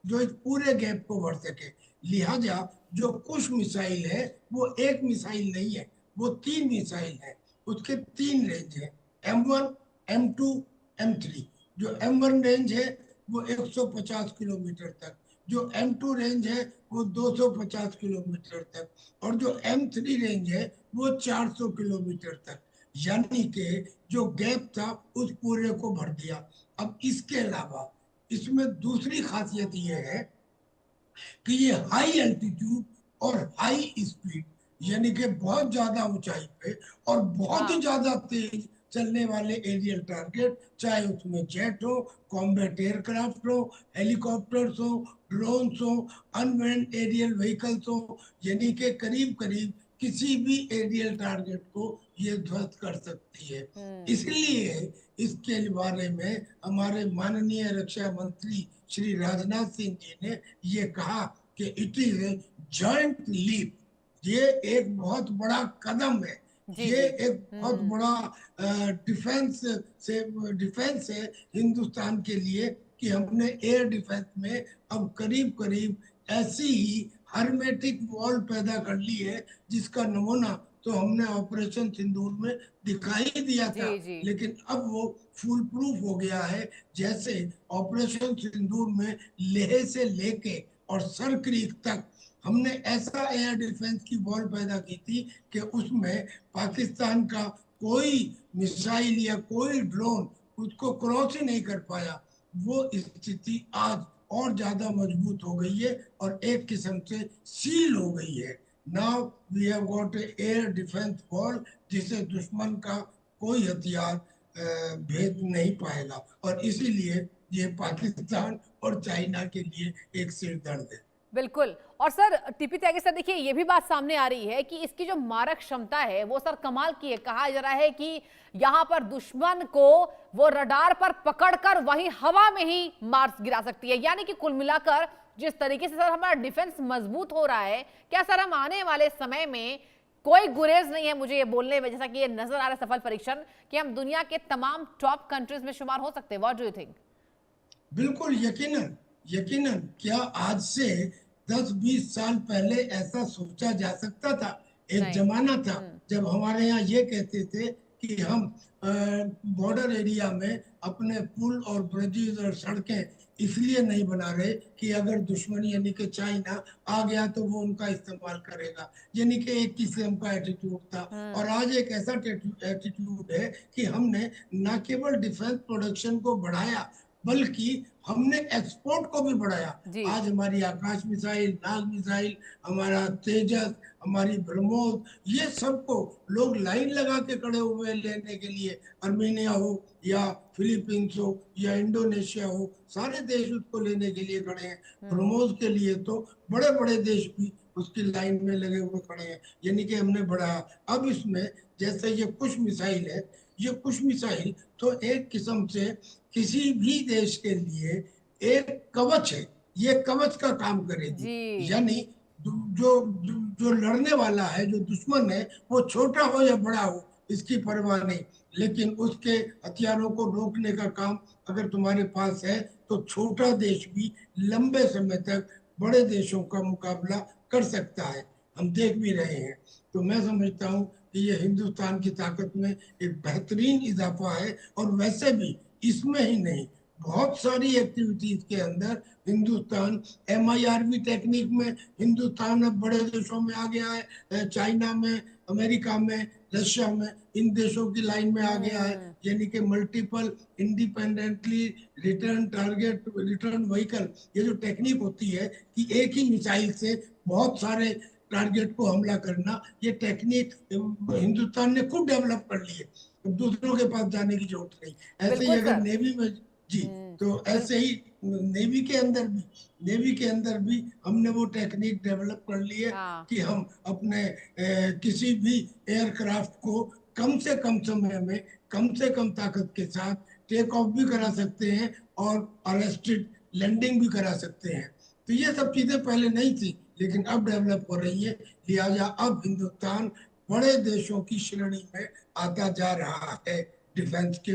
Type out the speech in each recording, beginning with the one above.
जो इस पूरे गैप को भर सके। लिहाजा जो कुश मिसाइल है वो एक मिसाइल नहीं है, वो तीन मिसाइल है। उसके तीन रेंज है, M1, M2, M3। जो M1 रेंज है वो 150 किलोमीटर तक, जो M2 रेंज है वो 250 किलोमीटर तक, और जो M3 रेंज है वो 400 किलोमीटर तक। यानी कि जो गैप था उस पूरे को भर दिया। अब इसके अलावा इसमें दूसरी खासियत ये है कि ये हाई एल्टीट्यूड और हाई स्पीड, यानी कि बहुत ज्यादा ऊंचाई पे और बहुत ही हाँ। ज्यादा तेज चलने वाले एरियल टारगेट, चाहे उसमें जेट हो, कॉम्बैट एयरक्राफ्ट हो, हेलीकॉप्टर्स हो, ड्रोन्स हो, अनमैन्ड एरियल व्हीकल्स हो, यानी कि करीब करीब किसी भी एरियल टारगेट को ये ध्वस्त कर सकती है। हम्म। इसलिए इसके बारे में हमारे माननीय रक्षा मंत्री श्री राजनाथ सिंह जी ने ये कहा कि it is a joint leap. ये एक बहुत बड़ा कदम है, जी ये जी। एक बहुत बड़ा डिफेंस है हिंदुस्तान के लिए कि हमने एयर डिफेंस में अब करीब करीब ऐसी ही हर्मेटिक वॉल पैदा कर ली है जिसका नमूना तो हमने ऑपरेशन सिंदूर में दिखाई दिया जी था, जी। लेकिन अब वो फुल प्रूफ हो गया है। जैसे ऑपरेशन सिंदूर में लेह से लेके और सर क्रीक तक हमने ऐसा एयर डिफेंस की वॉल पैदा की थी कि उसमें पाकिस्तान का कोई मिसाइल या कोई ड्रोन उसको क्रॉस ही नहीं कर पाया। वो स्थिति आज और ज्यादा मजबूत हो गई है और एक किस्म से सील हो गई है। Now we have got a air defence wall जिसे दुश्मन का कोई हथियार भेद नहीं पाएगा, और इसीलिए ये पाकिस्तान और चाइना के लिए एक सिर दर्द है। बिल्कुल। और सर टीपी त्यागी सर, देखिए ये भी बात सामने आ रही है कि इसकी जो मारक क्षमता है वो सर कमाल की है। कहा जा रहा है कि यहां पर दुश्मन को वो रडार पर पकड़कर वहीं हवा में ही मार गिरा सकती है। यानी कि कुल मिलाकर जिस तरीके से सर हमारा डिफेंस मजबूत हो रहा है, क्या सर हम आने वाले समय में कोई गुरेज नहीं है मुझे ये बोलने में, जैसा कि ये नजर आ रहा है सफल परीक्षण, कि हम दुनिया के तमाम टॉप कंट्रीज में शुमार हो सकते हैं? What do you think? बिल्कुल यकीनन, यकीनन। क्या आज से 10-20 साल पहले ऐसा सोचा जा सकता था? एक नहीं। जमाना था हम्म। जब हमारे यहाँ ये कहते थे कि हम बॉर्डर एरिया में अपने पुल और ब्रिजेज और सड़कें इसलिए नहीं बना रहे कि अगर दुश्मनी यानी कि चाइना आ गया तो वो उनका इस्तेमाल करेगा, यानी कि एक किस्म का एटीट्यूड था। और हम्म। आज एक ऐसा एटीट्यूड है कि हमने न केवल डिफेंस प्रोडक्शन को बढ़ाया बल्कि हमने एक्सपोर्ट को भी बढ़ाया। जी। आज हमारी आकाश मिसाइल, नाग मिसाइल, हमारा तेजस, हमारी ब्रह्मोस, ये सबको लोग लाइन लगा के खड़े हुए लेने के लिए। अर्मेनिया हो या फिलीपींस हो या इंडोनेशिया हो, सारे देश उसको लेने के लिए खड़े हैं। हम्म। ब्रह्मोस के लिए तो बड़े बड़े देश भी उसकी लाइन में लगे हुए खड़े हैं, यानी कि हमने बढ़ाया। अब इसमें जैसे ये कुछ मिसाइल है, ये कुछ मिसाइल तो एक किस्म से किसी भी देश के लिए एक कवच है। ये कवच का काम करेगी। जी। यानी जो जो लड़ने वाला है, जो दुश्मन है, वो छोटा हो या बड़ा हो इसकी परवाह नहीं, लेकिन उसके हथियारों को रोकने का काम अगर तुम्हारे पास है तो छोटा देश भी लंबे समय तक बड़े देशों का मुकाबला कर सकता है। हम देख भी रहे हैं। तो मैं समझता हूँ कि ये हिंदुस्तान की ताकत में एक बेहतरीन इजाफा है। और वैसे भी इसमें ही नहीं, बहुत सारी एक्टिविटीज के अंदर हिंदुस्तान, MIRV टेक्निक में हिंदुस्तान अब बड़े देशों में आ गया है, चाइना में, अमेरिका में, रशिया में, इन देशों की लाइन में आ गया है। हम्म। यानी कि multiple independently return target return vehicle, ये जो टेक्निक होती है कि एक ही मिसाइल से बहुत सारे टारगेट को हमला करना, ये टेक्निक हिंदुस्तान ने खुद डेवलप कर ली है। दूसरों के पास जाने की जरूरत नहीं। ऐसे ही बिल्कुल अगर सर। नेवी में, जी, तो बिल ऐसे ही नेवी के अंदर भी हमने वो टेक्निक डेवलप कर ली है हाँ। कि हम अपने किसी भी एयरक्राफ्ट को कम से कम समय में कम से कम ताकत के साथ टेक ऑफ भी करा सकते हैं और अरेस्टेड लैंडिंग भी करा सकते हैं। तो ये सब चीजें पहले नहीं थी, लेकिन अब डेवलप हो रही है। लिहाजा अब हिंदुस्तान बड़े देशों की श्रेणी में आता जा रहा है, डिफेंस के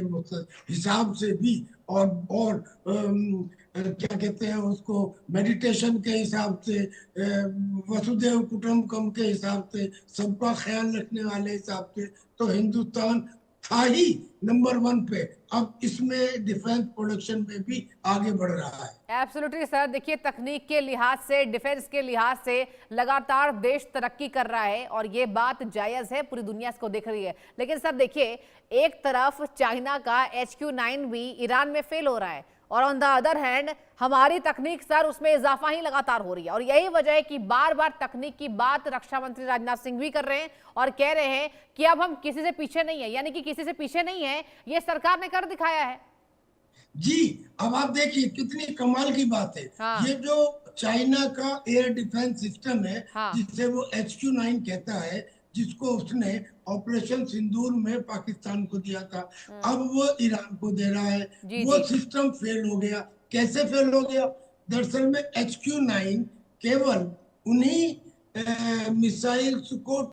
हिसाब से भी। और क्या कहते हैं उसको, मेडिटेशन के हिसाब से, वसुदेव कुटुंबकम के हिसाब से, सबका ख्याल रखने वाले हिसाब से, तो हिंदुस्तान था ही नंबर 1 पे। अब इसमें डिफेंस प्रोडक्शन में भी आगे बढ़ रहा है। एब्सोल्युटली सर, देखिए तकनीक के लिहाज से, डिफेंस के लिहाज से लगातार देश तरक्की कर रहा है और ये बात जायज़ है, पूरी दुनिया इसको देख रही है। लेकिन सर देखिए, एक तरफ चाइना का HQ-9 भी ईरान में फेल हो रहा है और ऑन द अदर हैंड हमारी तकनीक सर उसमें इजाफा ही लगातार हो रही है। और यही वजह है कि बार बार तकनीक की बात रक्षा मंत्री राजनाथ सिंह भी कर रहे हैं और कह रहे हैं कि अब हम किसी से पीछे नहीं है, यानी कि किसी से पीछे नहीं है, ये सरकार ने कर दिखाया है। जी, अब आप देखिए कितनी कमाल की बात है। हाँ। ये जो चाइना का एयर डिफेंस सिस्टम है, हाँ। जिसे वो HQ-9 कहता है, जिसको उसने ऑपरेशन सिंदूर में पाकिस्तान को दिया था, अब वो ईरान को दे रहा है। जी वो जी। सिस्टम फेल हो गया। कैसे फेल हो गया? दरअसल में HQ-9 केवल उन्हीं मिसाइल्स को